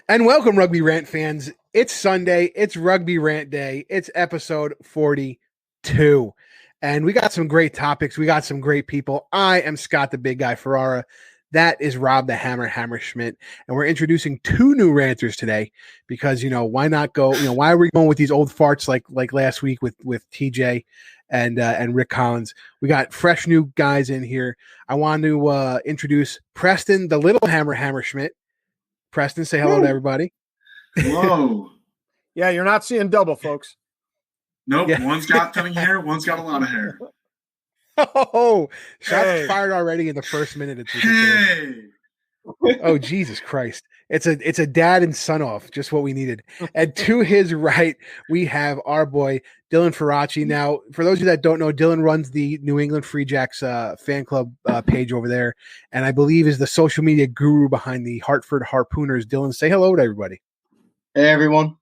And welcome, Rugby Rant fans. It's Sunday. It's Rugby Rant Day. It's episode 42. And we got some great topics. We got some great people. I am Scott, the big guy, Ferrara. That is Rob, the Hammerschmidt. And we're introducing two new ranters today because, why not go, why are we going with these old farts like last week with TJ and Rick Collins? We got fresh new guys in here. I want to introduce Preston, the little Hammerschmidt. Preston, say hello to everybody. Hello. Yeah, you're not seeing double, folks. Nope. Yeah. One's got cutting hair, one's got a lot of hair. Oh, shots fired already in the first minute. Oh, Jesus Christ. It's a dad and son off, just what we needed. And to his right, we have our boy, Dylan Faraci. Now, for those of you that don't know, Dylan runs the New England Free Jacks fan club page over there, and I believe is the social media guru behind the Hartford Harpooners. Dylan, say hello to everybody. Hey, everyone.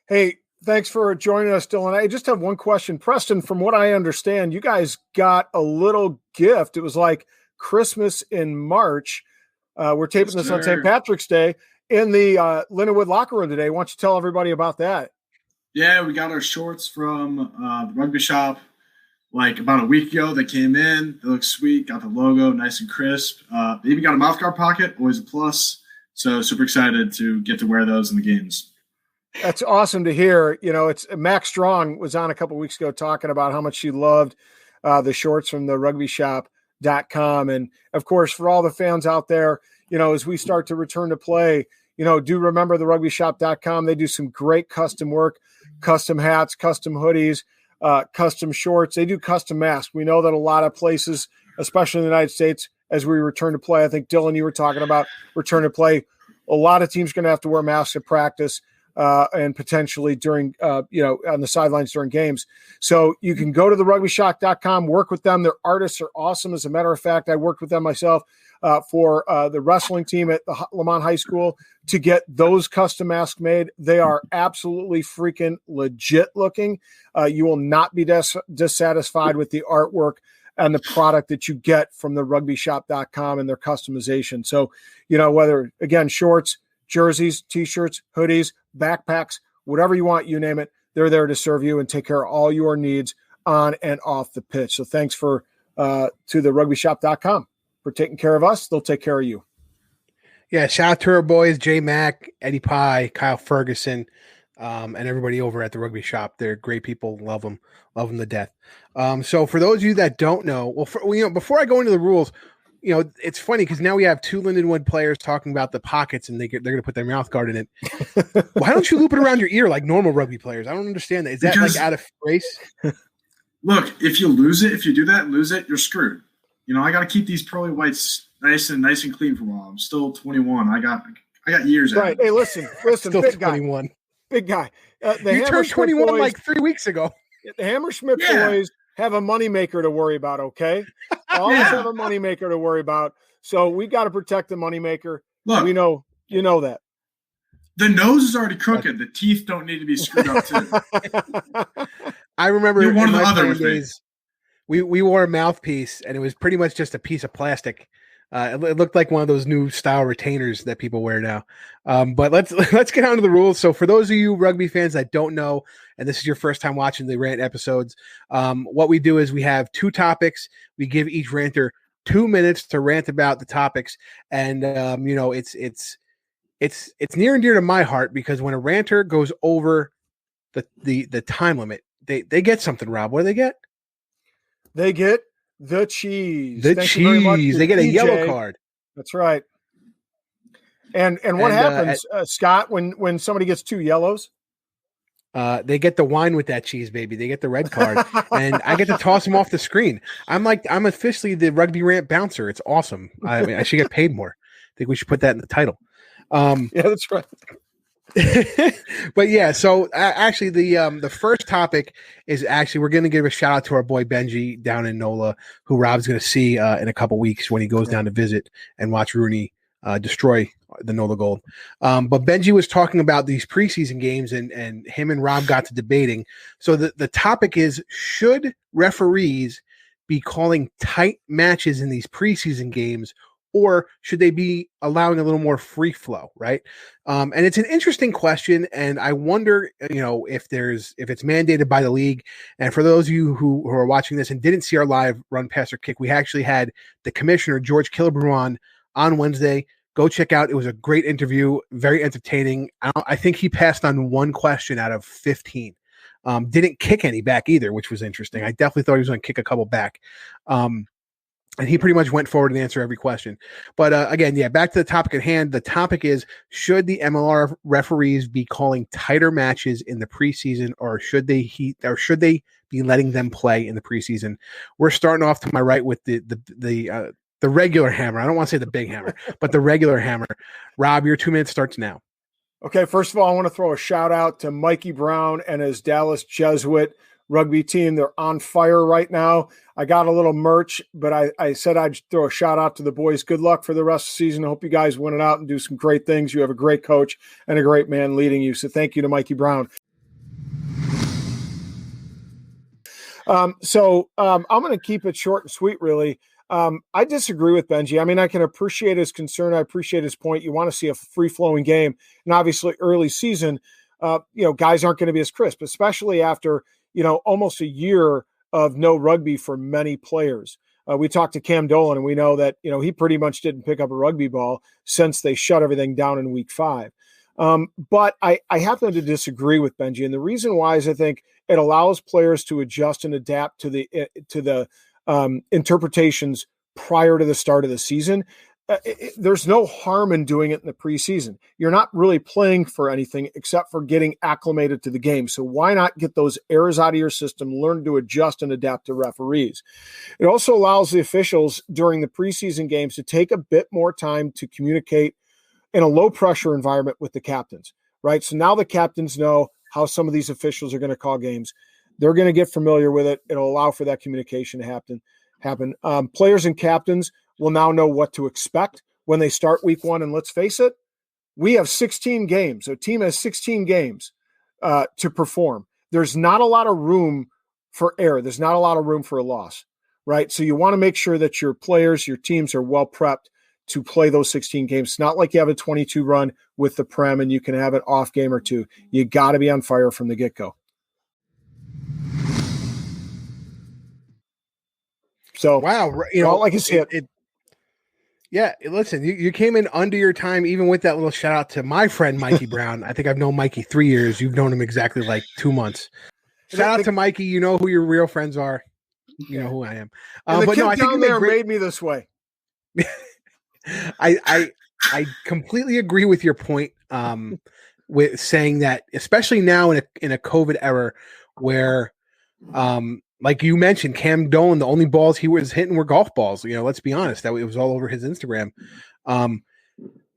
Hey, thanks for joining us, Dylan. I just have one question. Preston, from what I understand, you guys got a little gift. It was like Christmas in March. We're taping this on St. Patrick's Day in the Lindenwood locker room today. Why don't you tell everybody about that? Yeah, we got our shorts from the Rugby Shop like about a week ago. They came in. They look sweet. Got the logo nice and crisp. They even got a mouthguard pocket, always a plus. So super excited to get to wear those in the games. That's awesome to hear. It's Max Strong was on a couple weeks ago talking about how much she loved the shorts from the rugbyshop.com. And of course, for all the fans out there, as we start to return to play, do remember the rugbyshop.com. They do some great custom work, custom hats, custom hoodies, custom shorts. They do custom masks. We know that a lot of places, especially in the United States, as we return to play, I think, Dylan, you were talking about return to play. A lot of teams are going to have to wear masks at practice and potentially during, on the sidelines during games. So you can go to the rugbyshop.com, work with them. Their artists are awesome. As a matter of fact, I worked with them myself for the wrestling team at the Lamont High School to get those custom masks made. They are absolutely freaking legit looking. You will not be dissatisfied with the artwork and the product that you get from the rugbyshop.com and their customization. So, whether, again, shorts, jerseys, T-shirts, hoodies, backpacks, whatever you want, you name it, they're there to serve you and take care of all your needs on and off the pitch. So thanks to the rugbyshop.com for taking care of us. They'll take care of you. Yeah, shout out to our boys, J Mac, Eddie Pye, Kyle Ferguson, and everybody over at the Rugby Shop. They're great people. Love them to death. So for those of you that don't know, before I go into the rules, it's funny because now we have two Lindenwood players talking about the pockets and they're going to put their mouth guard in it. Why don't you loop it around your ear like normal rugby players? I don't understand that. Is that like out of race? Look, if you lose it, you're screwed. I got to keep these pearly whites nice and clean for a while. I'm still 21. I got years. Right. Hey, listen, still big 21. Guy. Big guy. You turned 21 boys, like 3 weeks ago. The Hammerschmidt boys have a moneymaker to worry about, okay? Always have a moneymaker to worry about. So we got to protect the moneymaker. Look, we know that. The nose is already crooked. The teeth don't need to be screwed up too. I remember You're one in of the my other days, we wore a mouthpiece and it was pretty much just a piece of plastic. It looked like one of those new style retainers that people wear now. But let's get on to the rules. So for those of you rugby fans that don't know, and this is your first time watching the rant episodes, what we do is we have two topics. We give each ranter 2 minutes to rant about the topics. And, it's near and dear to my heart because when a ranter goes over the time limit, they get something, Rob. What do they get? They get the cheese. They get a yellow card. That's right. And what happens, Scott, when somebody gets 2 yellows? They get the wine with that cheese, baby. They get the red card, and I get to toss them off the screen. I'm officially the Rugby Rant bouncer. It's awesome. I should get paid more. I think we should put that in the title. Yeah, that's right. But yeah, so actually the first topic is we're going to give a shout out to our boy Benji down in NOLA, who Rob's going to see in a couple weeks when he goes down to visit and watch Rooney destroy the NOLA Gold. But Benji was talking about these preseason games and him and Rob got to debating. So the topic is, should referees be calling tight matches in these preseason games, or should they be allowing a little more free flow, right? And it's an interesting question, and I wonder, if it's mandated by the league. And for those of you who are watching this and didn't see our live run, pass, or kick, we actually had the commissioner George Killebrew on Wednesday. Go check out. It was a great interview, very entertaining. I think he passed on one question out of 15. Didn't kick any back either, which was interesting. I definitely thought he was going to kick a couple back. And he pretty much went forward and answered every question. But again, back to the topic at hand. The topic is, should the MLR referees be calling tighter matches in the preseason, or should they be letting them play in the preseason? We're starting off to my right with the regular hammer. I don't want to say the big hammer, but the regular hammer. Rob, your 2 minutes starts now. Okay, first of all, I want to throw a shout out to Mikey Brown and his Dallas Jesuit rugby team. They're on fire right now. I got a little merch, but I said I'd throw a shout out to the boys. Good luck for the rest of the season. I hope you guys win it out and do some great things. You have a great coach and a great man leading you. So thank you to Mikey Brown. I'm going to keep it short and sweet, really. I disagree with Benji. I mean, I can appreciate his concern. I appreciate his point. You want to see a free-flowing game. And obviously early season, guys aren't going to be as crisp, especially after, almost a year of no rugby for many players. We talked to Cam Dolan, and we know that, he pretty much didn't pick up a rugby ball since they shut everything down in week 5. But I happen to disagree with Benji. And the reason why is I think it allows players to adjust and adapt to the interpretations prior to the start of the season. There's no harm in doing it in the preseason. You're not really playing for anything except for getting acclimated to the game. So why not get those errors out of your system, learn to adjust and adapt to referees? It also allows the officials during the preseason games to take a bit more time to communicate in a low pressure environment with the captains, right? So now the captains know how some of these officials are going to call games. They're going to get familiar with it. It'll allow for that communication to happen. Players and captains will now know what to expect when they start week 1. And let's face it, we have 16 games. A team has 16 games to perform. There's not a lot of room for error. There's not a lot of room for a loss, right? So you want to make sure that your players, your teams are well prepped to play those 16 games. It's not like you have a 22 run with the Prem and you can have an off game or two. You got to be on fire from the get-go. So, wow, like I said, listen, you came in under your time, even with that little shout out to my friend Mikey Brown. I think I've known Mikey 3 years. You've known him exactly like 2 months. Shout out to Mikey. You know who your real friends are. You know who I am. And the kid down there made me this way. I completely agree with your point. With saying that, especially now in a COVID era, where like you mentioned, Cam Dolan, the only balls he was hitting were golf balls. Let's be honest, that it was all over his Instagram.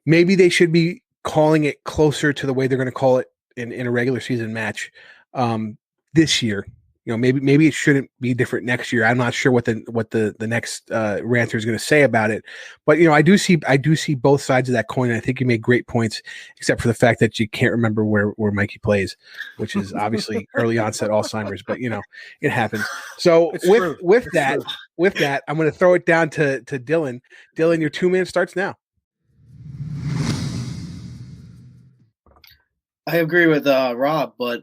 Maybe they should be calling it closer to the way they're going to call it in a regular season match this year. Maybe it shouldn't be different next year. I'm not sure what the next ranter is going to say about it, but I do see both sides of that coin. And I think you made great points, except for the fact that you can't remember where Mikey plays, which is obviously early onset Alzheimer's. But it happens. So with that, I'm going to throw it down to Dylan. Dylan, your 2 minutes starts now. I agree with Rob, but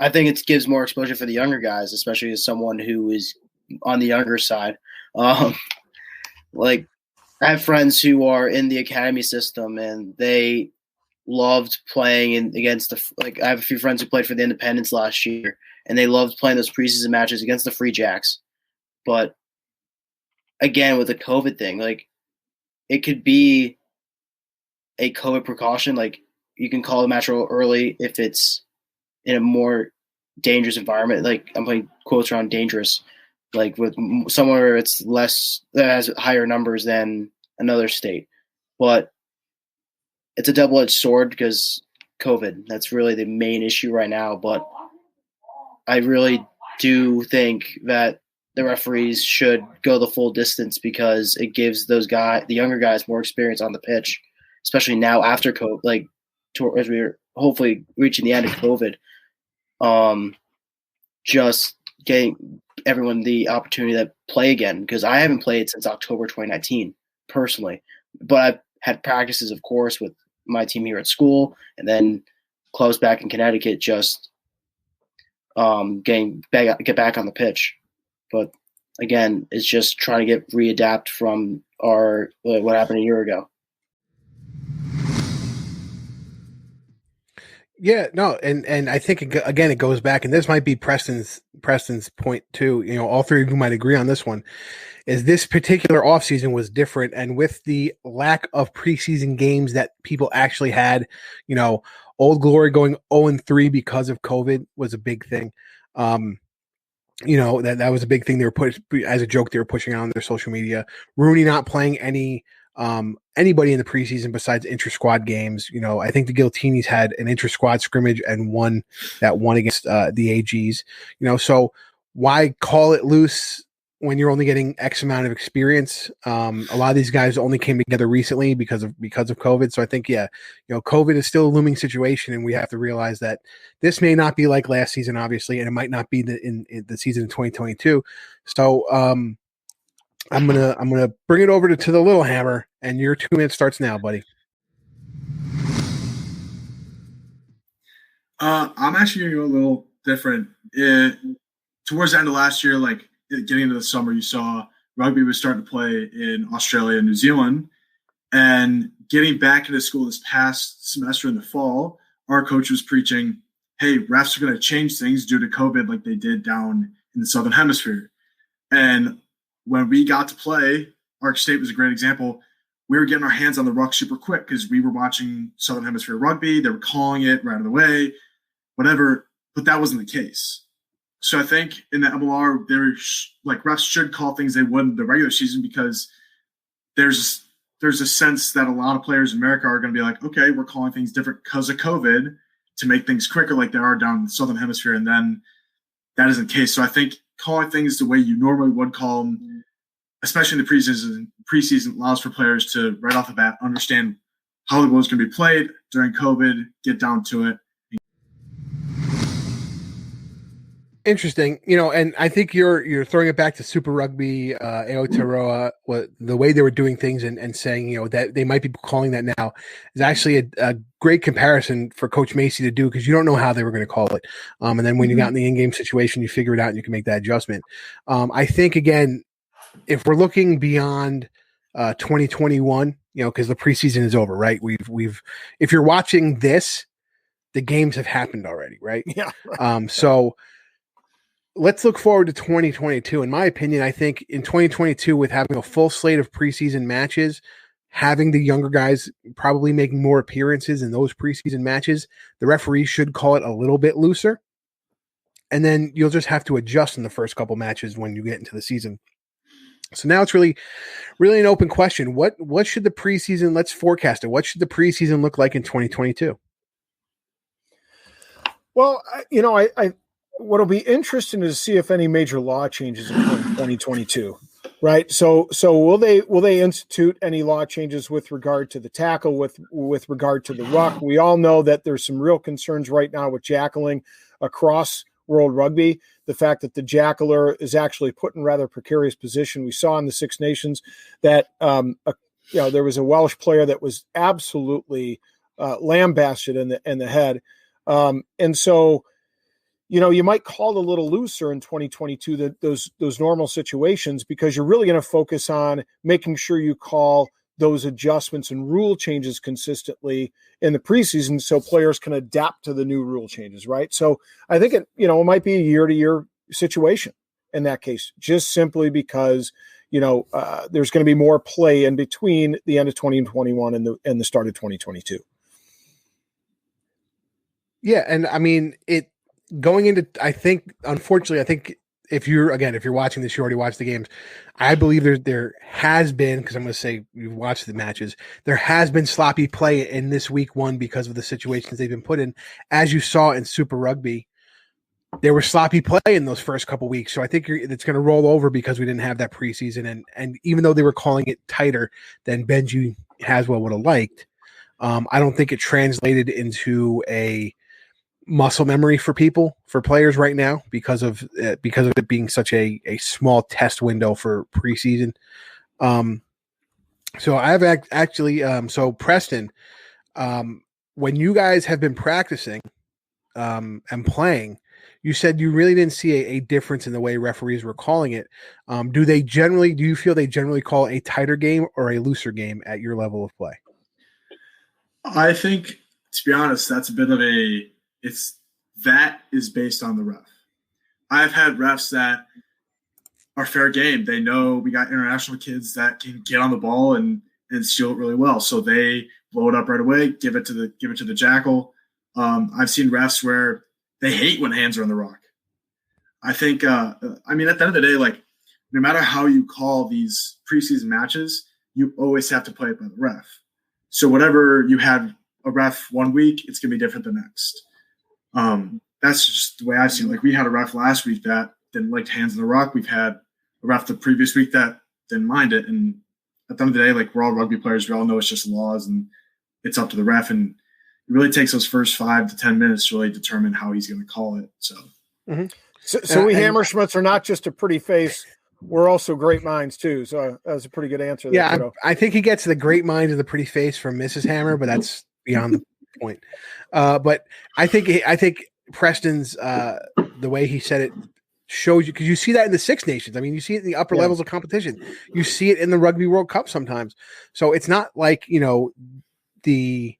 I think it gives more exposure for the younger guys, especially as someone who is on the younger side. Like I have friends who are in the academy system and they loved playing against I have a few friends who played for the Independents last year and they loved playing those preseason matches against the Free Jacks. But again, with the COVID thing, it could be a COVID precaution. You can call the match early if it's in a more dangerous environment. I'm putting quotes around dangerous, with somewhere where it's less, that has higher numbers than another state. But it's a double-edged sword because COVID, that's really the main issue right now. But I really do think that the referees should go the full distance because it gives the younger guys more experience on the pitch, especially now after COVID, as we're hopefully reaching the end of COVID. Just getting everyone the opportunity to play again, because I haven't played since October 2019. personally. But I've had practices, of course, with my team here at school, and then close back in Connecticut, just get back on the pitch. But again, it's just trying to readapt from what happened a year ago. Yeah, no, and I think again it goes back, and this might be Preston's point too. All three of you might agree on this one. Is this particular offseason was different, and with the lack of preseason games that people actually had, Old Glory going 0-3 because of COVID was a big thing. That was a big thing. They were as a joke. They were pushing out on their social media. Rooney not playing anybody in the preseason besides inter-squad games. I think the Giltinis had an inter-squad scrimmage and won against the AGs. So why call it loose when you're only getting X amount of experience? A lot of these guys only came together recently because of COVID. So I think, COVID is still a looming situation, and we have to realize that this may not be like last season, obviously, and it might not be in the season of 2022. So I'm gonna bring it over to the Little Hammer, and your 2 minutes starts now, buddy. I'm actually going to go a little different. Towards the end of last year, like getting into the summer, you saw rugby was starting to play in Australia and New Zealand, and getting back into school this past semester in the fall, our coach was preaching, hey, refs are going to change things due to COVID like they did down in the Southern Hemisphere. And when we got to play, Ark State was a great example. We were getting our hands on the ruck super quick because we were watching Southern Hemisphere rugby. They were calling it right out of the way, whatever, but that wasn't the case. So I think in the MLR, refs should call things they would in the regular season, because there's a sense that a lot of players in America are going to be like, okay, we're calling things different because of COVID to make things quicker like they are down in the Southern Hemisphere. And then that isn't the case. So I think calling things the way you normally would call them, especially in the preseason, allows for players to right off the bat understand how the ball is going to be played during COVID, get down to it. Interesting, and I think you're throwing it back to Super Rugby, Aotearoa, the way they were doing things and saying, that they might be calling that now is actually a great comparison for Coach Macy to do, because you don't know how they were going to call it. And then when you got in the in-game situation, you figure it out and you can make that adjustment. I think, again, if we're looking beyond 2021, because the preseason is over, right? If you're watching this, the games have happened already, right? Yeah. So let's look forward to 2022. In my opinion, I think in 2022, with having a full slate of preseason matches, having the younger guys probably making more appearances in those preseason matches, the referee should call it a little bit looser. And then you'll just have to adjust in the first couple matches when you get into the season. So now it's really, really an open question. What should the preseason, let's forecast it. What should the preseason look like in 2022? Well, what'll be interesting is to see if any major law changes in 2022, right? So will they institute any law changes with regard to the tackle, with regard to the ruck? We all know that there's some real concerns right now with jackling across World Rugby. The fact that the jackler is actually put in rather precarious position. We saw in the Six Nations that there was a Welsh player that was absolutely lambasted in the head, and so. You might call it a little looser in 2022, those normal situations, because you're really going to focus on making sure you call those adjustments and rule changes consistently in the preseason so players can adapt to the new rule changes, right? So I think it might be a year-to-year situation in that case, just simply because, there's going to be more play in between the end of 2021 and the start of 2022. Yeah, and I mean, going into, unfortunately, if you're watching this, you already watched the games. I believe there has been, because I'm going to say you've watched the matches, there has been sloppy play in this week one because of the situations they've been put in. As you saw in Super Rugby, there was sloppy play in those first couple weeks. So I think it's going to roll over because we didn't have that preseason. And even though they were calling it tighter than Benji Haswell would have liked, I don't think it translated into a muscle memory for players right now because of it being such a small test window for preseason. So I have actually, so Preston, when you guys have been practicing and playing, you said you really didn't see a difference in the way referees were calling it. Do you feel they generally call a tighter game or a looser game at your level of play? I think, to be honest, that's a bit of that is based on the ref. I've had refs that are fair game. They know we got international kids that can get on the ball and steal it really well. So they blow it up right away, give it to the jackal. I've seen refs where they hate when hands are on the rock. I think, at the end of the day, like, no matter how you call these preseason matches, you always have to play it by the ref. So whatever you had a ref 1 week, it's going to be different the next. That's just the way I've seen it. Like, we had a ref last week that didn't like hands on the rock. We've had a ref the previous week that didn't mind it. And at the end of the day, like, we're all rugby players. We all know it's just laws and it's up to the ref. And it really takes those first 5 to 10 minutes to really determine how he's going to call it. So, so we Hammerschmidts are not just a pretty face. We're also great minds too. So that was a pretty good answer. Yeah, I think he gets the great mind and the pretty face from Mrs. Hammer, but that's beyond the point. But I think Preston's the way he said it shows you, because you see that in the Six Nations. I mean, you see it in the upper levels of competition. You see it in the Rugby World Cup sometimes. So it's not like, the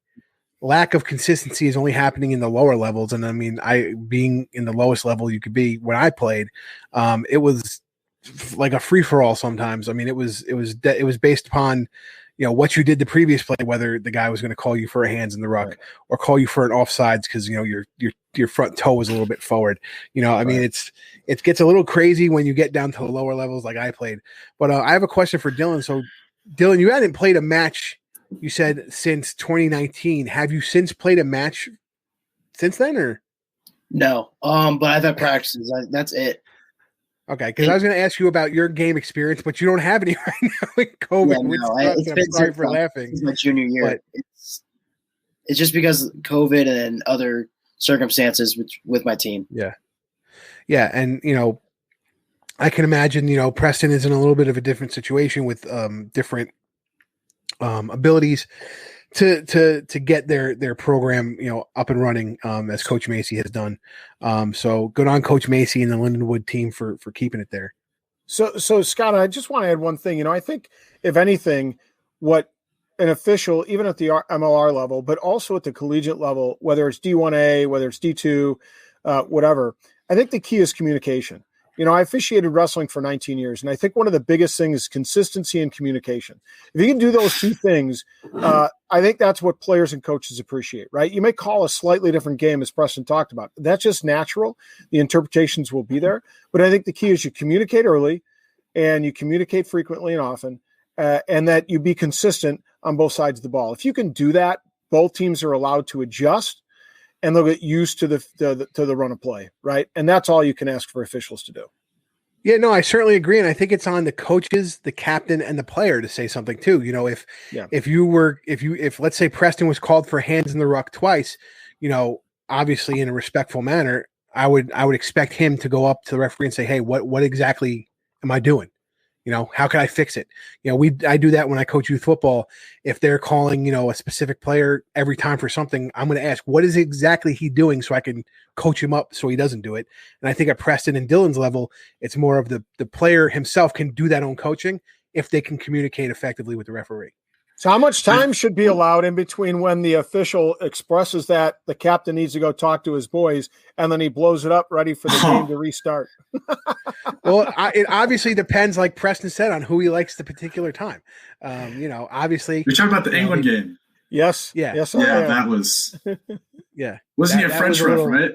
lack of consistency is only happening in the lower levels. And I mean, being in the lowest level you could be when I played, it was like a free for all sometimes. I mean, it was based upon, what you did the previous play, whether the guy was going to call you for a hands in the ruck or call you for an offsides because your front toe was a little bit forward. I mean, it gets a little crazy when you get down to the lower levels like I played. But I have a question for Dylan. So, Dylan, you hadn't played a match, you said, since 2019. Have you since played a match since then, or? No, but I've had practices. That's it. Okay, because I was going to ask you about your game experience, but you don't have any right now with COVID. Yeah, I'm sorry for laughing. It's my junior year. But it's just because COVID and other circumstances with my team. Yeah. Yeah, and, I can imagine, Preston is in a little bit of a different situation with different abilities to get their program, up and running, as Coach Macy has done. So good on Coach Macy and the Lindenwood team for keeping it there. So Scott, I just want to add one thing. I think if anything, what an official, even at the MLR level, but also at the collegiate level, whether it's D1A, whether it's D2, whatever, I think the key is communication. I officiated wrestling for 19 years, and I think one of the biggest things is consistency and communication. If you can do those two things, I think that's what players and coaches appreciate, right? You may call a slightly different game, as Preston talked about. That's just natural. The interpretations will be there. But I think the key is you communicate early and you communicate frequently and often, and that you be consistent on both sides of the ball. If you can do that, both teams are allowed to adjust and they'll get used to the run of play, right? And that's all you can ask for officials to do. Yeah, no, I certainly agree, and I think it's on the coaches, the captain, and the player to say something too. If let's say Preston was called for hands in the ruck twice, obviously in a respectful manner, I would expect him to go up to the referee and say, "Hey, what exactly am I doing? How can I fix it?" I do that when I coach youth football. If they're calling, a specific player every time for something, I'm going to ask, what is exactly he doing so I can coach him up so he doesn't do it. And I think at Preston and Dylan's level, it's more of the player himself can do that own coaching if they can communicate effectively with the referee. So how much time should be allowed in between when the official expresses that the captain needs to go talk to his boys and then he blows it up ready for the game to restart? Well, it obviously depends, like Preston said, on who he likes the particular time. Obviously. You're talking about the England game. Yes. Yeah. Yes. Yeah, that was. Yeah. Wasn't he a French ref, right?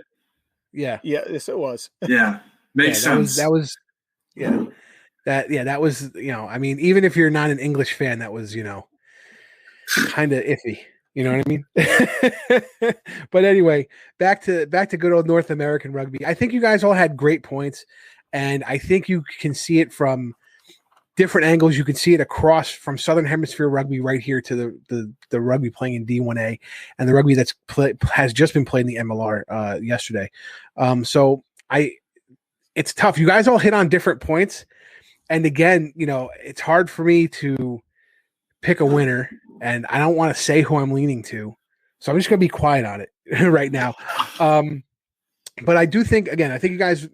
Yeah. Yeah. Yes, it was. Yeah. Makes sense. That was. That was, even if you're not an English fan, that was, kind of iffy. You know what I mean? But anyway, back to good old North American rugby. I think you guys all had great points, and I think you can see it from different angles. You can see it across from Southern Hemisphere rugby right here to the rugby playing in D1A and the rugby that's has just been played in the MLR yesterday. So it's tough. You guys all hit on different points, and again, it's hard for me to pick a winner, and I don't want to say who I'm leaning to, so I'm just going to be quiet on it right now. But I do think, again, I think you guys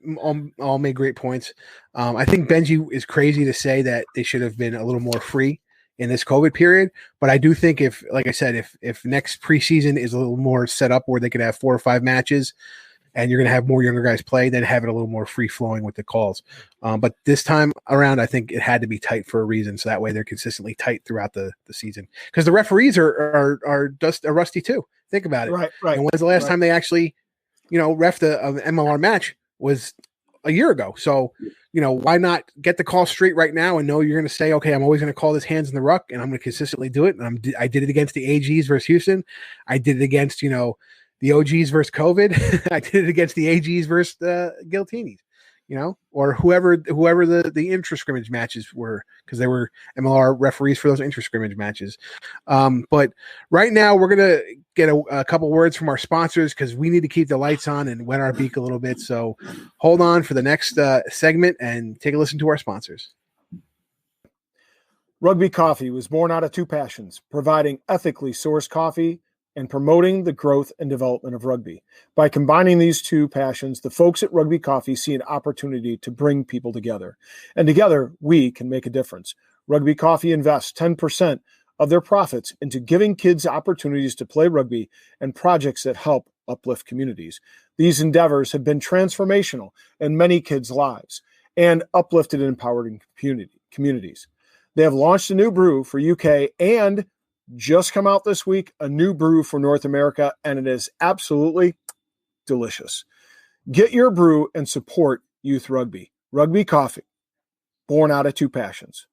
all made great points. I think Benji is crazy to say that they should have been a little more free in this COVID period. But I do think if, like I said, if next preseason is a little more set up where they could have 4 or 5 matches and you're going to have more younger guys play, then have it a little more free flowing with the calls. But this time around, I think it had to be tight for a reason. So that way they're consistently tight throughout the season, because the referees are rusty too. Think about it. Right. And when's the last time they actually, ref an MLR match? Was a year ago. So, why not get the call straight right now and know you're going to say, okay, I'm always going to call this hands in the ruck and I'm going to consistently do it. And I did it against the AGs versus Houston. I did it against, the OGs versus COVID. I did it against the AGs versus the Giltinis, or whoever the intra-scrimmage matches were, because they were MLR referees for those intra-scrimmage matches. But right now we're going to get a couple words from our sponsors, because we need to keep the lights on and wet our beak a little bit. So hold on for the next segment and take a listen to our sponsors. Rugby Coffee was born out of 2 passions: providing ethically sourced coffee and promoting the growth and development of rugby. By combining these 2 passions, the folks at Rugby Coffee see an opportunity to bring people together. And together, we can make a difference. Rugby Coffee invests 10% of their profits into giving kids opportunities to play rugby and projects that help uplift communities. These endeavors have been transformational in many kids' lives and uplifted and empowered communities. They have launched a new brew for UK and just come out this week, a new brew for North America, and it is absolutely delicious. Get your brew and support youth rugby. Rugby Coffee, born out of 2 passions.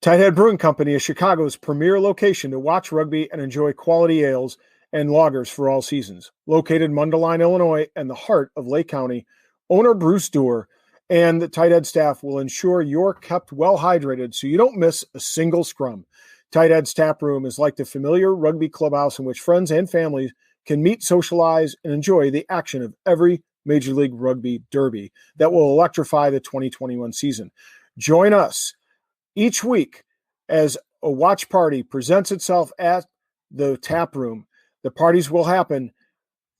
Tighthead Brewing Company is Chicago's premier location to watch rugby and enjoy quality ales and lagers for all seasons. Located in Mundelein, Illinois, and the heart of Lake County, owner Bruce Doerr and the Tighthead staff will ensure you're kept well hydrated so you don't miss a single scrum. Tighthead's tap room is like the familiar rugby clubhouse in which friends and families can meet, socialize, and enjoy the action of every Major League Rugby derby that will electrify the 2021 season. Join us each week as a watch party presents itself at the tap room. The parties will happen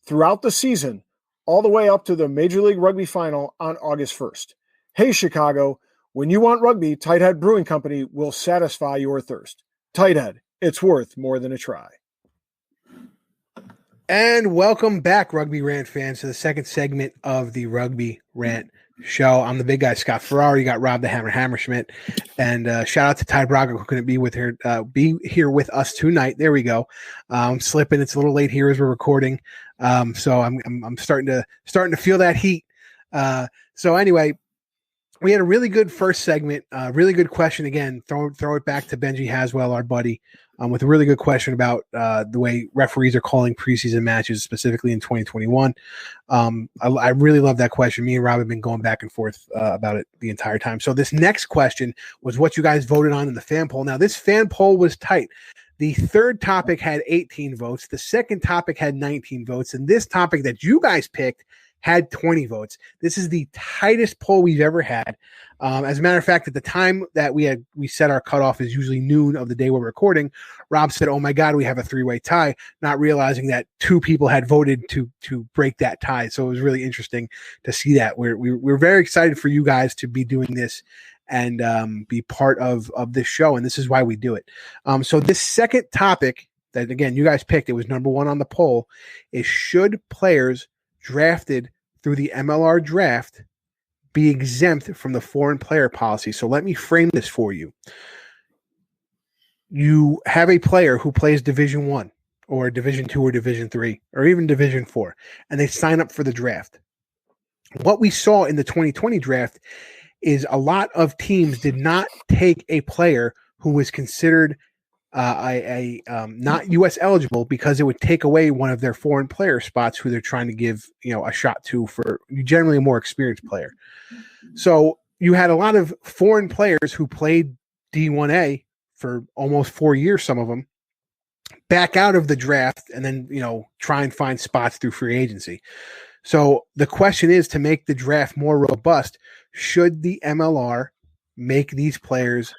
throughout the season, all the way up to the Major League Rugby final on August 1st. Hey, Chicago, when you want rugby, Tighthead Brewing Company will satisfy your thirst. Tighthead, it's worth more than a try. And welcome back, Rugby Rant fans, to the second segment of the Rugby Rant show. I'm the big guy, Scott Ferrari. You got Rob the Hammer Hammerschmidt, and shout out to Ty Braga, who couldn't be here with us tonight. There we go. I'm slipping. It's a little late here as we're recording, so I'm starting to feel that heat. So anyway, we had a really good first segment. Really good question again. Throw it back to Benji Haswell, our buddy, with a really good question about the way referees are calling preseason matches, specifically in 2021. I really love that question. Me and Rob have been going back and forth about it the entire time. So this next question was what you guys voted on in the fan poll. Now, this fan poll was tight. The third topic had 18 votes. The second topic had 19 votes. And this topic that you guys picked had 20 votes. This is the tightest poll we've ever had. As a matter of fact, at the time that we set our cutoff is usually noon of the day we're recording. Rob said, "Oh my God, we have a 3-way tie," not realizing that 2 people had voted to break that tie. So it was really interesting to see that. We're very excited for you guys to be doing this and be part of this show, and this is why we do it. So this second topic that, again, you guys picked, it was number 1 on the poll, is should players drafted through the MLR draft be exempt from the foreign player policy. So let me frame this for you. You have a player who plays Division 1 or Division 2 or Division 3 or even Division 4, and they sign up for the draft. What we saw in the 2020 draft is a lot of teams did not take a player who was considered not U.S. eligible, because it would take away one of their foreign player spots who they're trying to give a shot to for generally a more experienced player. So you had a lot of foreign players who played D1A for almost 4 years, some of them, back out of the draft and then try and find spots through free agency. So the question is, to make the draft more robust, should the MLR make these players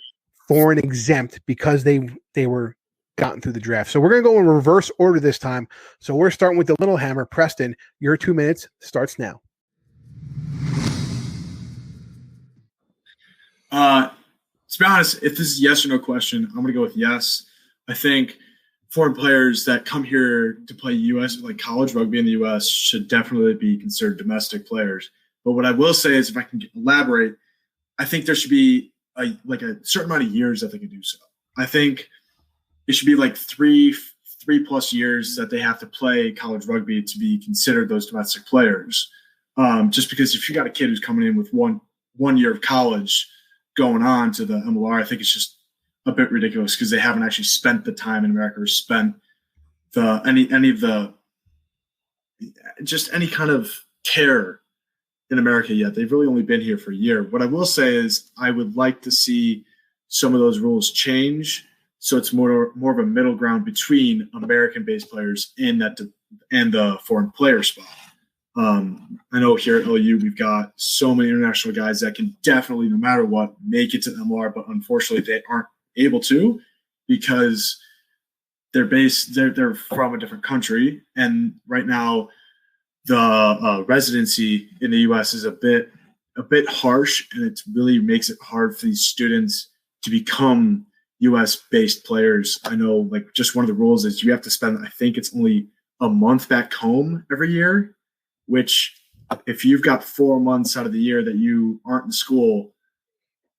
foreign exempt because they were gotten through the draft. So we're going to go in reverse order this time. So we're starting with the little hammer. Preston, your 2 minutes starts now. To be honest, if this is yes or no question, I'm going to go with yes. I think foreign players that come here to play U.S. like college rugby in the U.S. should definitely be considered domestic players. But what I will say is, if I can elaborate, I think there should be a certain amount of years that they can do so. I think it should be like three plus years that they have to play college rugby to be considered those domestic players. Just because if you got a kid who's coming in with one year of college going on to the MLR, I think it's just a bit ridiculous because they haven't actually spent the time in America or spent any kind of care in America yet. They've really only been here for a year. What I will say is I would like to see some of those rules change so it's more of a middle ground between American-based players and the foreign player spot. I know here at OU we've got so many international guys that can definitely, no matter what, make it to the MLR, but unfortunately they aren't able to because they're from a different country, and right now the residency in the U.S. is a bit harsh, and it really makes it hard for these students to become U.S.-based players. I know, like, just one of the rules is you have to spend, I think it's only a month back home every year, which if you've got 4 months out of the year that you aren't in school,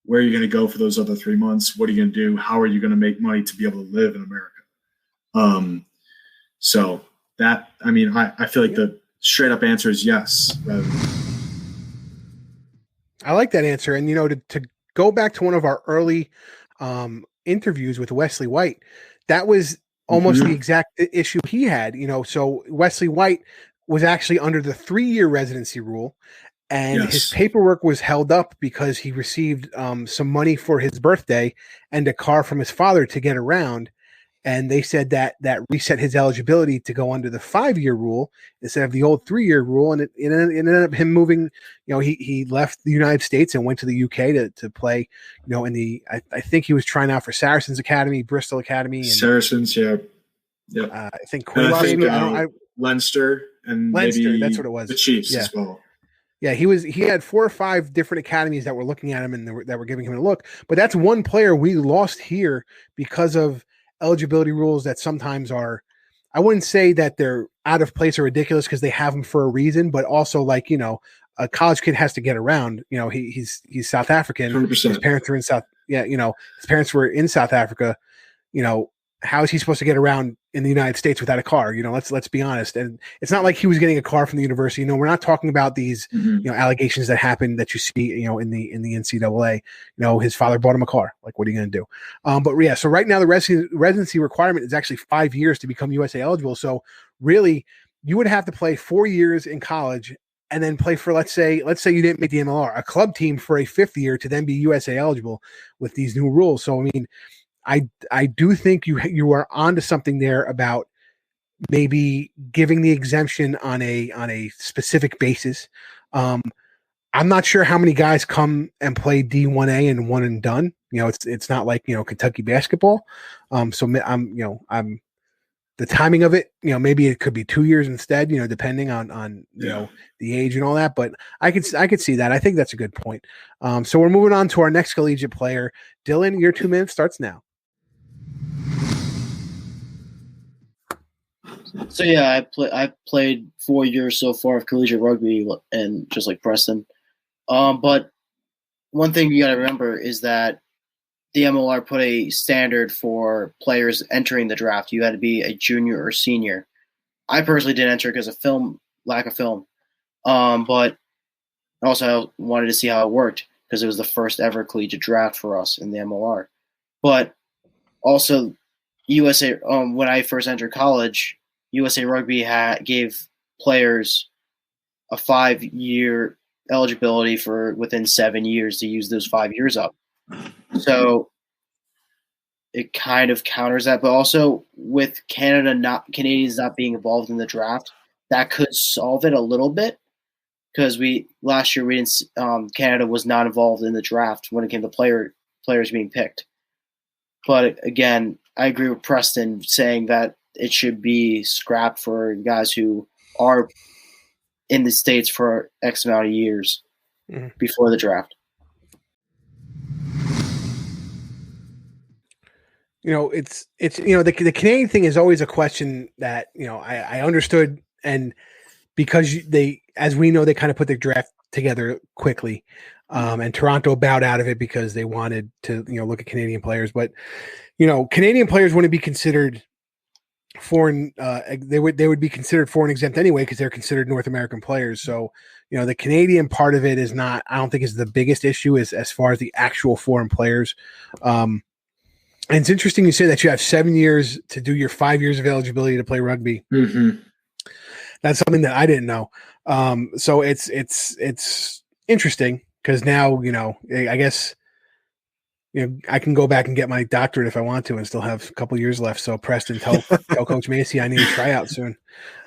where are you going to go for those other 3 months? What are you going to do? How are you going to make money to be able to live in America? So that, I mean, I feel like the straight up answer is yes. I like that answer. And, to go back to one of our early interviews with Wesley White, that was almost the exact issue he had, so Wesley White was actually under the 3-year residency rule, and his paperwork was held up because he received some money for his birthday and a car from his father to get around. And they said that reset his eligibility to go under the 5-year rule instead of the old 3-year rule. And it ended up him moving, he left the United States and went to the UK to play, in the, I think he was trying out for Saracens Academy, Bristol Academy. And, Saracens, yeah. I think Queen's maybe. Leinster and Leinster, maybe that's what it was. The Chiefs as well. Yeah, he had 4 or 5 different academies that were looking at him and that were giving him a look. But that's one player we lost here because of eligibility rules that sometimes are, I wouldn't say that they're out of place or ridiculous because they have them for a reason, but also like, a college kid has to get around. He's South African. 100%. His parents were in his parents were in South Africa. How is he supposed to get around in the United States without a car? Let's be honest. And it's not like he was getting a car from the university. We're not talking about these, allegations that happen that you see, in the NCAA. His father bought him a car. Like, what are you going to do? But yeah, so right now the residency requirement is actually 5 years to become USA eligible. So really, you would have to play 4 years in college and then play for, let's say you didn't make the MLR, a club team for a 5th year to then be USA eligible with these new rules. So, I mean, I do think you are onto something there about maybe giving the exemption on a specific basis. I'm not sure how many guys come and play D1A and one and done. It's not like Kentucky basketball. So I'm the timing of it. Maybe it could be 2 years instead. Depending on the age and all that. But I could see that. I think that's a good point. So we're moving on to our next collegiate player, Dylan. Your 2 minutes starts now. So yeah, I played 4 years so far of collegiate rugby, and just like Preston. But one thing you got to remember is that the MLR put a standard for players entering the draft. You had to be a junior or senior. I personally didn't enter because of lack of film. But also I wanted to see how it worked because it was the first ever collegiate draft for us in the MLR. But also USA, when I first entered college, USA Rugby gave players a 5-year eligibility for within 7 years to use those 5 years up. So it kind of counters that, but also with Canadians not being involved in the draft, that could solve it a little bit because last year Canada was not involved in the draft when it came to players being picked. But again, I agree with Preston saying that it should be scrapped for guys who are in the States for X amount of years before the draft. It's the Canadian thing is always a question that I understood, and because as we know, they kind of put their draft together quickly, and Toronto bowed out of it because they wanted to look at Canadian players, but Canadian players wouldn't be considered foreign. They would be considered foreign exempt anyway because they're considered North American players. So the Canadian part of it is not, I don't think, is the biggest issue as far as the actual foreign players. And it's interesting you say that you have 7 years to do your 5 years of eligibility to play rugby. Mm-hmm. That's something that I didn't know. So it's interesting because now, I guess, I can go back and get my doctorate if I want to and still have a couple years left. So Preston, tell Coach Macy I need to try out soon.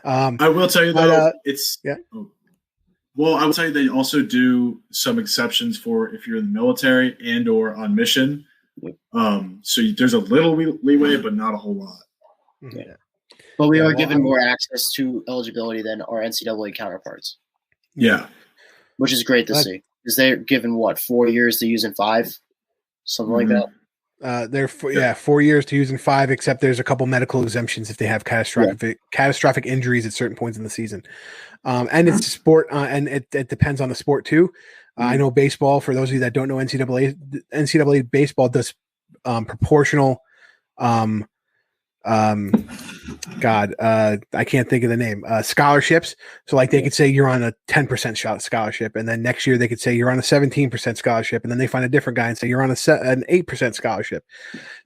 I will tell you though, Well, I will tell you they also do some exceptions for if you're in the military and or on mission. So there's a little leeway, but not a whole lot. Yeah. But we are given more access to eligibility than our NCAA counterparts. Yeah. Which is great to see. Because they're given, 4 years to use in 5? Something like that. They're 4 years to use in 5, except there's a couple medical exemptions if they have catastrophic injuries at certain points in the season. And it's sport, and it depends on the sport too. I know baseball, for those of you that don't know, NCAA baseball does proportional I can't think of the name, scholarships. So like they could say you're on a 10% scholarship, and then next year they could say you're on a 17% scholarship, and then they find a different guy and say you're on an 8% scholarship.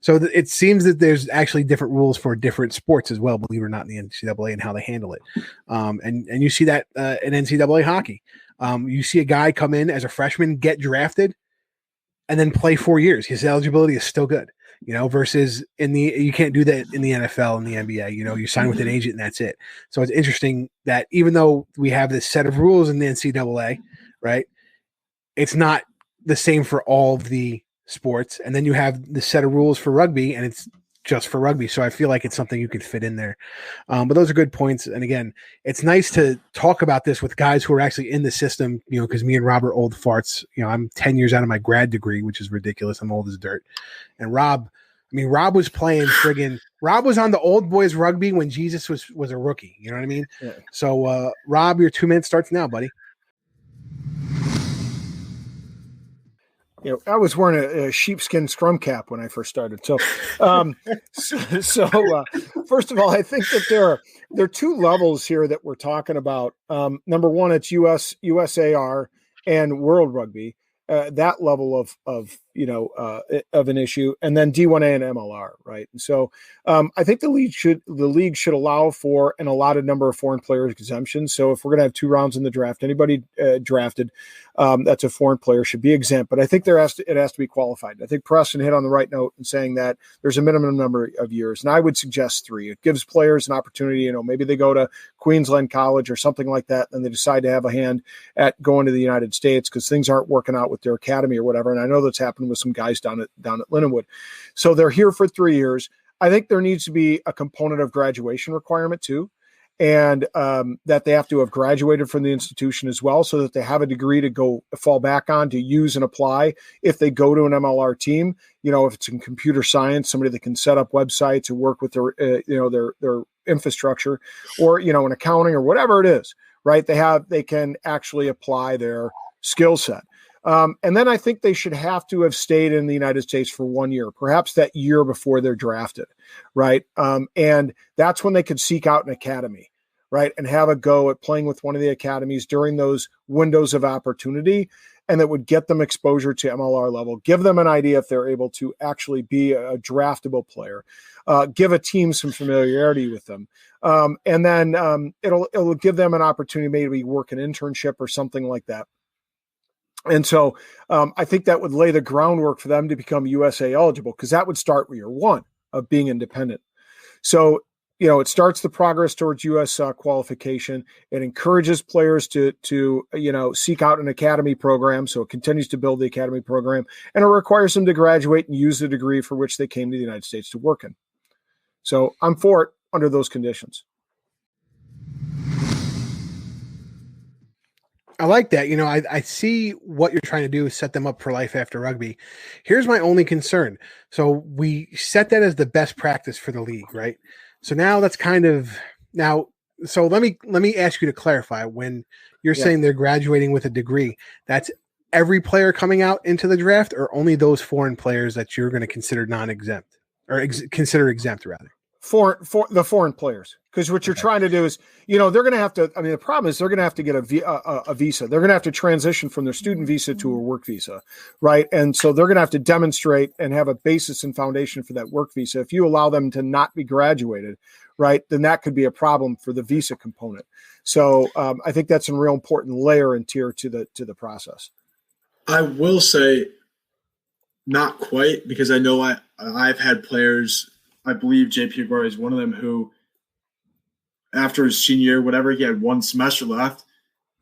So it seems that there's actually different rules for different sports as well, believe it or not, in the NCAA and how they handle it. And you see that in NCAA hockey. You see a guy come in as a freshman, get drafted, and then play 4 years. His eligibility is still good. Versus you can't do that in the NFL and the NBA. You sign with an agent and that's it. So it's interesting that even though we have this set of rules in the NCAA, right, it's not the same for all of the sports. And then you have the set of rules for rugby, and it's just for rugby. So I feel like it's something you could fit in there. But those are good points. And again, it's nice to talk about this with guys who are actually in the system, because me and Rob are old farts. I'm 10 years out of my grad degree, which is ridiculous. I'm old as dirt. And Rob was playing Rob was on the old boys rugby when Jesus was a rookie. You know what I mean? Yeah. So Rob, your 2 minutes starts now, buddy. I was wearing a sheepskin scrum cap when I first started. So, first of all, I think that there are two levels here that we're talking about. Number one, it's USAR and World Rugby. That level of an issue, and then D1A and MLR, right? And so I think the league should allow for an allotted number of foreign player exemptions. So if we're going to have 2 rounds in the draft, anybody drafted that's a foreign player should be exempt. But I think it has to be qualified. I think Preston hit on the right note in saying that there's a minimum number of years, and I would suggest 3. It gives players an opportunity. Maybe they go to Queensland College or something like that, and they decide to have a hand at going to the United States because things aren't working out with their academy or whatever. And I know that's happened with some guys down at Lindenwood. So they're here for 3 years. I think there needs to be a component of graduation requirement too, and that they have to have graduated from the institution as well, so that they have a degree to go fall back on to use and apply if they go to an MLR team. If it's in computer science, somebody that can set up websites or work with their infrastructure, or in accounting or whatever it is, right? They can actually apply their skill set. And then I think they should have to have stayed in the United States for 1 year, perhaps that year before they're drafted, right? And that's when they could seek out an academy, right? And have a go at playing with one of the academies during those windows of opportunity, and that would get them exposure to MLR level, give them an idea if they're able to actually be a draftable player, give a team some familiarity with them. And then it'll give them an opportunity, maybe work an internship or something like that. And so I think that would lay the groundwork for them to become USA eligible, because that would start with year 1 of being independent. So it starts the progress towards U.S. Qualification. It encourages players to seek out an academy program, so it continues to build the academy program, and it requires them to graduate and use the degree for which they came to the United States to work in. So I'm for it under those conditions. I like that. I see what you're trying to do is set them up for life after rugby. Here's my only concern. So we set that as the best practice for the league, right? So now that's so let me ask you to clarify. When you're saying they're graduating with a degree, that's every player coming out into the draft, or only those foreign players that you're going to consider non-exempt or consider exempt rather? For the foreign players, because what you're trying to do is, they're going to have to. I mean, the problem is they're going to have to get a visa. They're going to have to transition from their student visa to a work visa, right? And so they're going to have to demonstrate and have a basis and foundation for that work visa. If you allow them to not be graduated, right, then that could be a problem for the visa component. So I think that's a real important layer and tier to the process. I will say, not quite, because I know I've had players. I believe JP Aguirre is one of them who, after his senior year, whatever, he had one semester left,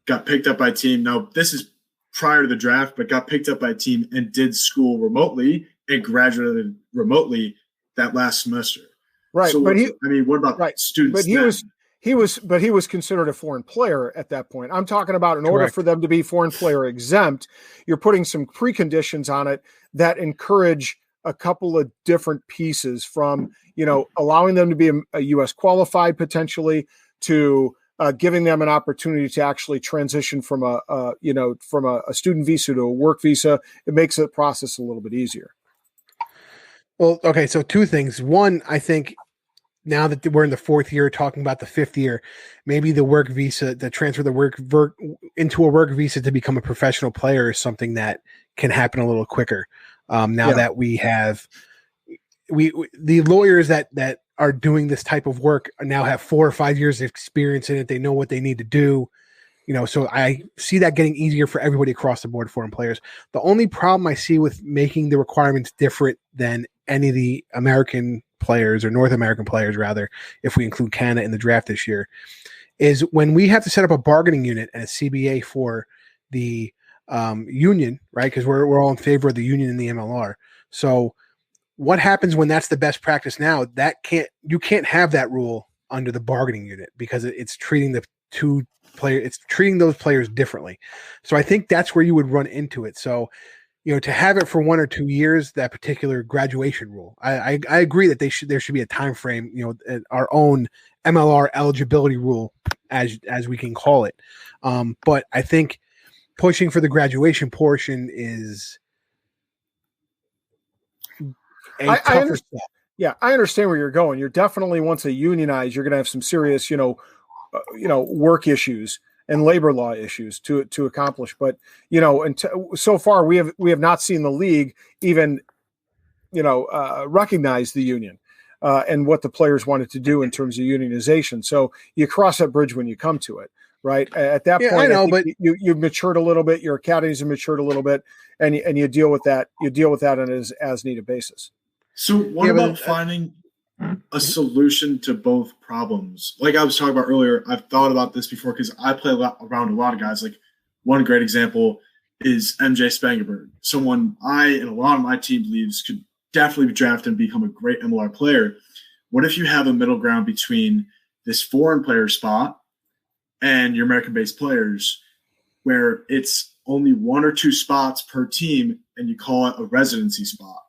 got picked up by a team. Now, this is prior to the draft, but got picked up by a team and did school remotely and graduated remotely that last semester. Right. So, but what about students? But he was considered a foreign player at that point. I'm talking about in order for them to be foreign player exempt, you're putting some preconditions on it that encourage a couple of different pieces, from, allowing them to be a U.S. qualified potentially, to giving them an opportunity to actually transition from a student visa to a work visa. It makes the process a little bit easier. Well, okay. So two things. One, I think now that we're in the fourth year, talking about the fifth year, maybe the work visa, the transfer the work into a work visa to become a professional player is something that can happen a little quicker. That we have, the lawyers that are doing this type of work now have 4 or 5 years of experience in it. They know what they need to do, so I see that getting easier for everybody across the board, foreign players. The only problem I see with making the requirements different than any of the American players, or North American players rather, if we include Canada in the draft this year, is when we have to set up a bargaining unit and a CBA for the union, right? Because we're all in favor of the union in the MLR. So what happens when that's the best practice now? You can't have that rule under the bargaining unit, because it's treating those players differently. So I think that's where you would run into it. So, to have it for 1 or 2 years, that particular graduation rule, I agree that there should be a time frame, our own MLR eligibility rule, as we can call it. But I think pushing for the graduation portion is a tougher step. Yeah, I understand where you're going. You're definitely, once they unionize, you're going to have some serious, work issues and labor law issues to accomplish. But so far we have not seen the league even recognize the union and what the players wanted to do in terms of unionization. So you cross that bridge when you come to it. Right at that point, I know, but you've matured a little bit. Your academies have matured a little bit, and you deal with that. You deal with that on an as needed basis. So, what about finding a solution to both problems? Like I was talking about earlier, I've thought about this before because I play around a lot of guys. Like, one great example is MJ Spangenberg, someone I and a lot of my team believes could definitely be drafted and become a great MLR player. What if you have a middle ground between this foreign player spot and your American-based players, where it's only 1 or 2 spots per team, and you call it a residency spot?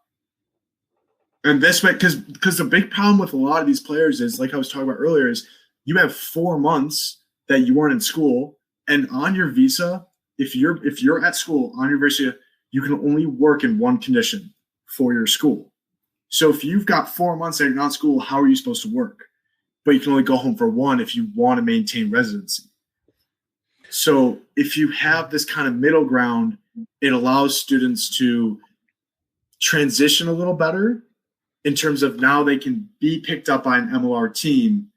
And this way, because the big problem with a lot of these players is, like I was talking about earlier, is you have 4 months that you weren't in school, and on your visa, if you're at school on your visa, you can only work in one condition for your school. So if you've got 4 months that you're not in school, how are you supposed to work? But you can only go home for 1 if you want to maintain residency. So if you have this kind of middle ground, it allows students to transition a little better in terms of now they can be picked up by an MLR team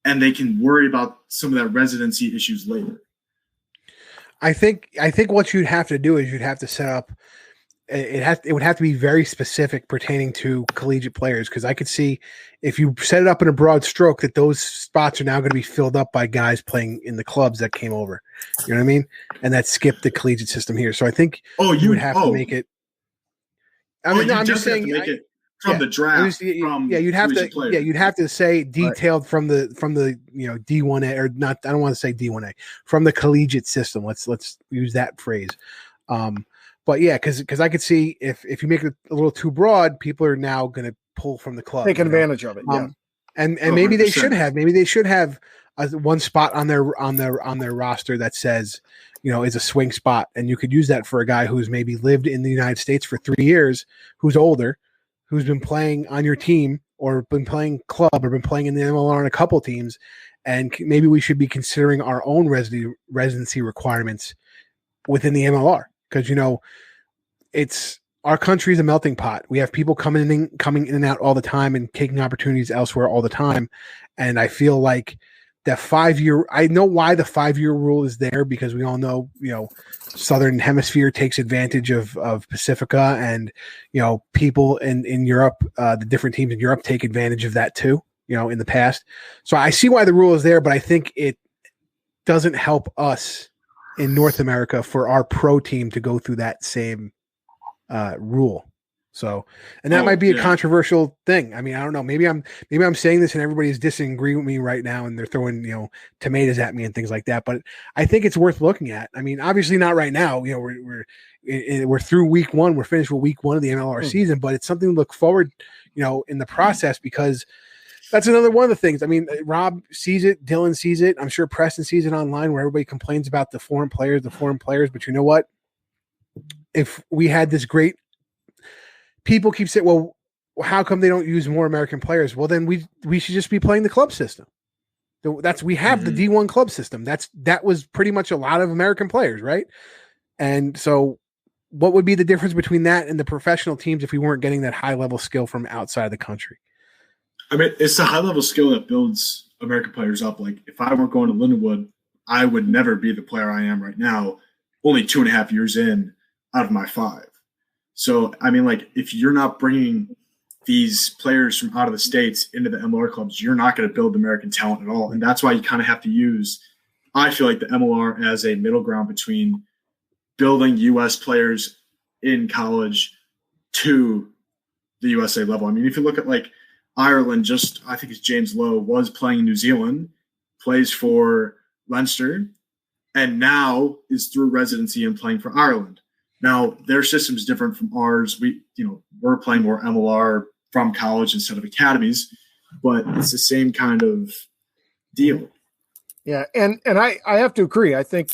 and they can worry about some of that residency issues later. I think what you'd have to do is you'd have to set up it would have to be very specific pertaining to collegiate players, because I could see if you set it up in a broad stroke that those spots are now going to be filled up by guys playing in the clubs that came over. You know what I mean? And that skipped the collegiate system here. So I think you would have to make it. I'm just saying make it from the draft. You'd have to say detailed from the D1A, or not. I don't want to say D1A, from the collegiate system. Let's use that phrase. But yeah, because I could see if you make it a little too broad, people are now going to pull from the club, take advantage of it. Yeah, and maybe they should have. Maybe they should have one spot on their roster that says, is a swing spot, and you could use that for a guy who's maybe lived in the United States for 3 years, who's older, who's been playing on your team or been playing club or been playing in the MLR in a couple teams, and maybe we should be considering our own residency requirements within the MLR. Because it's our country's a melting pot. We have people coming in and out all the time and taking opportunities elsewhere all the time. And I feel like that 5-year. I know why the 5-year rule is there, because we all know Southern Hemisphere takes advantage of Pacifica, and people in Europe, the different teams in Europe take advantage of that too. In the past. So I see why the rule is there, but I think it doesn't help us in North America for our pro team to go through that same rule. So, and that might be a controversial thing. I mean, I don't know. Maybe I'm saying this and everybody's disagreeing with me right now, and they're throwing tomatoes at me and things like that. But I think it's worth looking at. I mean, obviously not right now. We're through week 1. We're finished with week 1 of the MLR season, but it's something to look forward, in the process, because that's another one of the things. I mean, Rob sees it, Dylan sees it. I'm sure Preston sees it online, where everybody complains about the foreign players. But you know what? If we had this great, people keep saying, well, how come they don't use more American players? Well, then we should just be playing the club system. We have the D1 club system. That was pretty much a lot of American players, right? And so what would be the difference between that and the professional teams if we weren't getting that high level skill from outside the country? I mean, it's the high-level skill that builds American players up. Like, if I weren't going to Lindenwood, I would never be the player I am right now, only 2.5 years in out of my 5. So, I mean, like, if you're not bringing these players from out of the States into the MLR clubs, you're not going to build American talent at all. And that's why you kind of have to use, I feel like, the MLR as a middle ground between building U.S. players in college to the USA level. I mean, if you look at, like, Ireland, I think it's James Lowe, was playing in New Zealand, plays for Leinster, and now is through residency and playing for Ireland. Now, their system is different from ours. We're playing more MLR from college instead of academies, but it's the same kind of deal. Yeah, and I have to agree. I think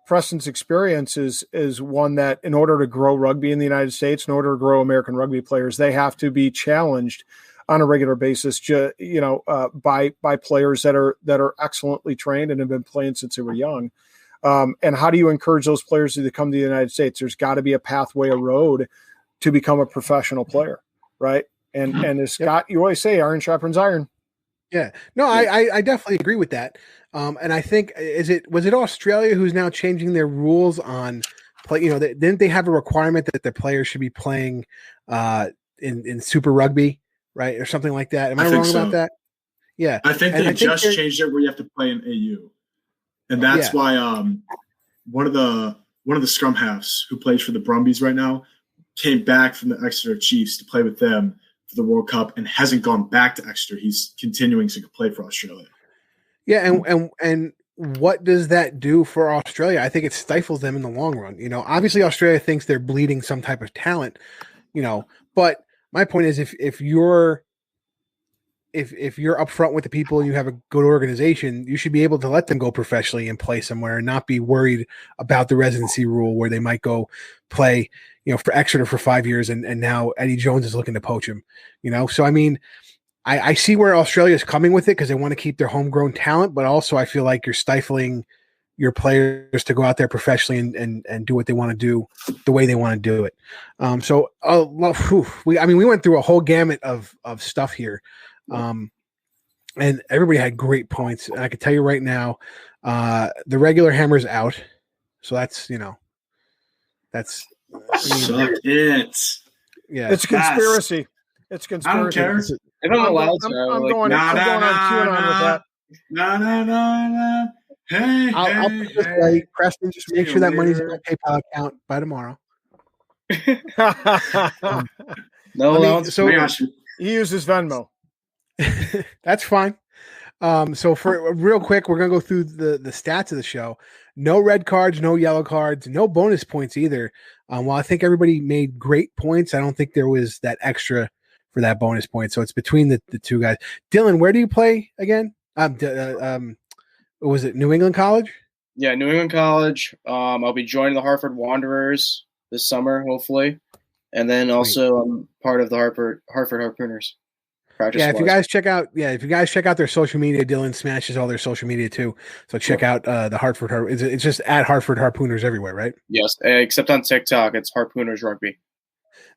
Preston's experience is one that, in order to grow rugby in the United States, in order to grow American rugby players, they have to be challenged on a regular basis, by players that are excellently trained and have been playing since they were young. And how do you encourage those players to come to the United States? There's got to be a pathway, a road to become a professional player, right? And as Scott, you always say, iron sharpens iron. Yeah, no, I definitely agree with that. And I think was it Australia who's now changing their rules on play? Didn't they have a requirement that their players should be playing in Super Rugby, right, or something like that? Am I wrong about that? Yeah, I think they just changed it where you have to play in AU, and that's why one of the scrum halves who plays for the Brumbies right now came back from the Exeter Chiefs to play with them for the World Cup and hasn't gone back to Exeter. He's continuing to play for Australia. Yeah, and what does that do for Australia? I think it stifles them in the long run. Obviously Australia thinks they're bleeding some type of talent, but my point is if you're upfront with the people and you have a good organization, you should be able to let them go professionally and play somewhere and not be worried about the residency rule where they might go play, for Exeter for 5 years and now Eddie Jones is looking to poach him, So, I mean, I see where Australia is coming with it because they want to keep their homegrown talent, but also I feel like you're stifling your players to go out there professionally and do what they want to do the way they want to do it. We went through a whole gamut of stuff here. And everybody had great points. And I can tell you right now, the regular hammer's out. So that's Suck it. Yeah, It's a conspiracy. It's a conspiracy. I don't care. If I'm allowed to, I'm going on QAnon with that. No. Hey, I'll put it this way, Preston. Just make sure that money's in my PayPal account by tomorrow. So He uses Venmo. That's fine. So for real quick, we're gonna go through the stats of the show. No red cards, no yellow cards, no bonus points either. While I think everybody made great points, I don't think there was that extra for that bonus point. So it's between the two guys. Dylan, where do you play again? Was it New England College? Yeah, New England College. I'll be joining the Hartford Wanderers this summer, hopefully, and then also I'm part of the Hartford Harpooners. Yeah, if you guys check out their social media, Dylan smashes all their social media too. So check out the Hartford. It's just at Hartford Harpooners everywhere, right? Yes, except on TikTok, it's Harpooners Rugby.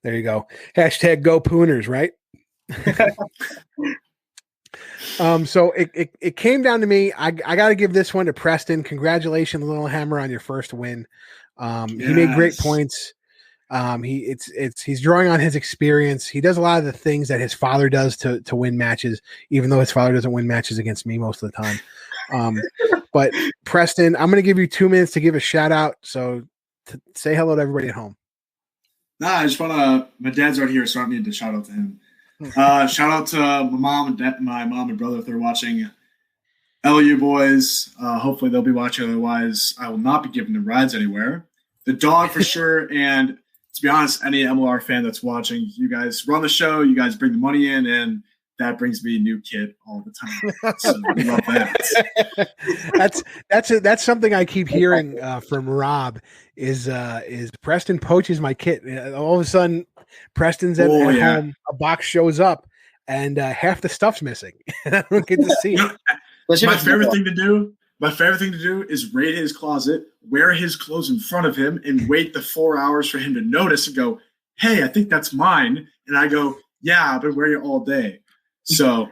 There you go. Hashtag Go Pooners, right? So it came down to me. I got to give this one to Preston. Congratulations, Little Hammer, on your first win. He made great points. He's drawing on his experience. He does a lot of the things that his father does to win matches, even though his father doesn't win matches against me most of the time. But Preston, I'm going to give you 2 minutes to give a shout out. So say hello to everybody at home. I just want to. My dad's right here, so I don't need to shout out to him. Shout out to my mom and brother if they're watching. LU boys. Hopefully they'll be watching. Otherwise, I will not be giving them rides anywhere. The dog for sure, and to be honest, any MLR fan that's watching, you guys run the show, you guys bring the money in, and that brings me a new kid all the time. So I love that. That's something I keep hearing from Rob is Preston poaches my kit. All of a sudden, Preston's at home, a box shows up, and half the stuff's missing, and I don't get to see it. My favorite thing to do is raid his closet, wear his clothes in front of him, and wait the 4 hours for him to notice and go, "Hey, I think that's mine." And I go, "Yeah, I've been wearing it all day." So,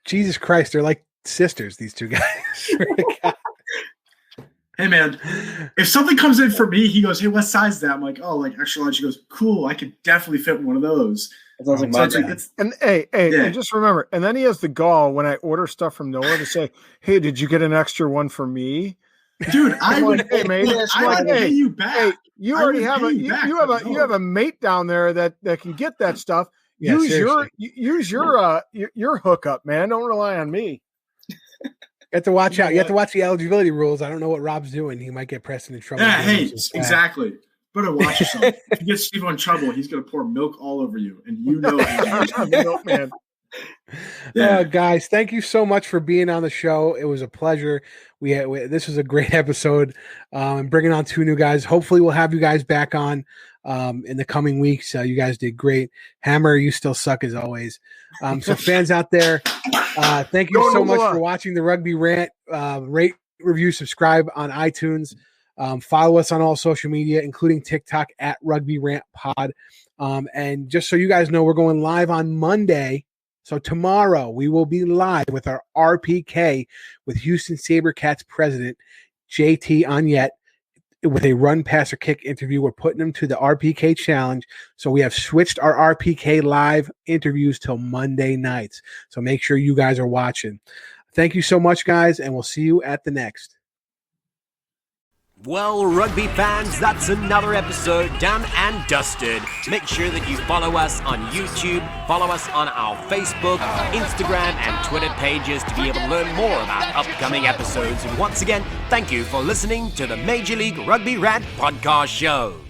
Jesus Christ, they're like sisters, these two guys. Hey, man, if something comes in for me, he goes, "Hey, what size is that?" I'm like, "Oh, like extra large." He goes, "Cool, I could definitely fit in one of those." It sounds like my dad. And and just remember, and then he has the gall when I order stuff from Noah to say, "Hey, did you get an extra one for me?" Dude, I would hey, mate, I would pay you back. Hey, you already have you have a mate down there that can get that stuff. Yeah, use your hookup, man. Don't rely on me. You have to watch out. You have to watch the eligibility rules. I don't know what Rob's doing. He might get Preston in trouble. Yeah, hey, exactly. Better watch yourself. If you get Steve in trouble, he's going to pour milk all over you, and you know milk, man. Yeah, guys, thank you so much for being on the show. It was a pleasure. This was a great episode, and bringing on two new guys. Hopefully, we'll have you guys back on in the coming weeks. You guys did great. Hammer, you still suck as always. So fans out there, thank you so much for watching the Rugby Rant. Rate, review, subscribe on iTunes. Follow us on all social media, including TikTok at Rugby Rant Pod. And just so you guys know, we're going live on Monday. So tomorrow we will be live with our RPK with Houston SaberCats president JT Onyet with a run, pass, or kick interview. We're putting them to the RPK challenge. So we have switched our RPK live interviews till Monday nights. So make sure you guys are watching. Thank you so much, guys, and we'll see you at the next. Well, rugby fans, that's another episode done and dusted. Make sure that you follow us on YouTube, follow us on our Facebook, Instagram, and Twitter pages to be able to learn more about upcoming episodes. And once again, thank you for listening to the Major League Rugby Rant podcast show.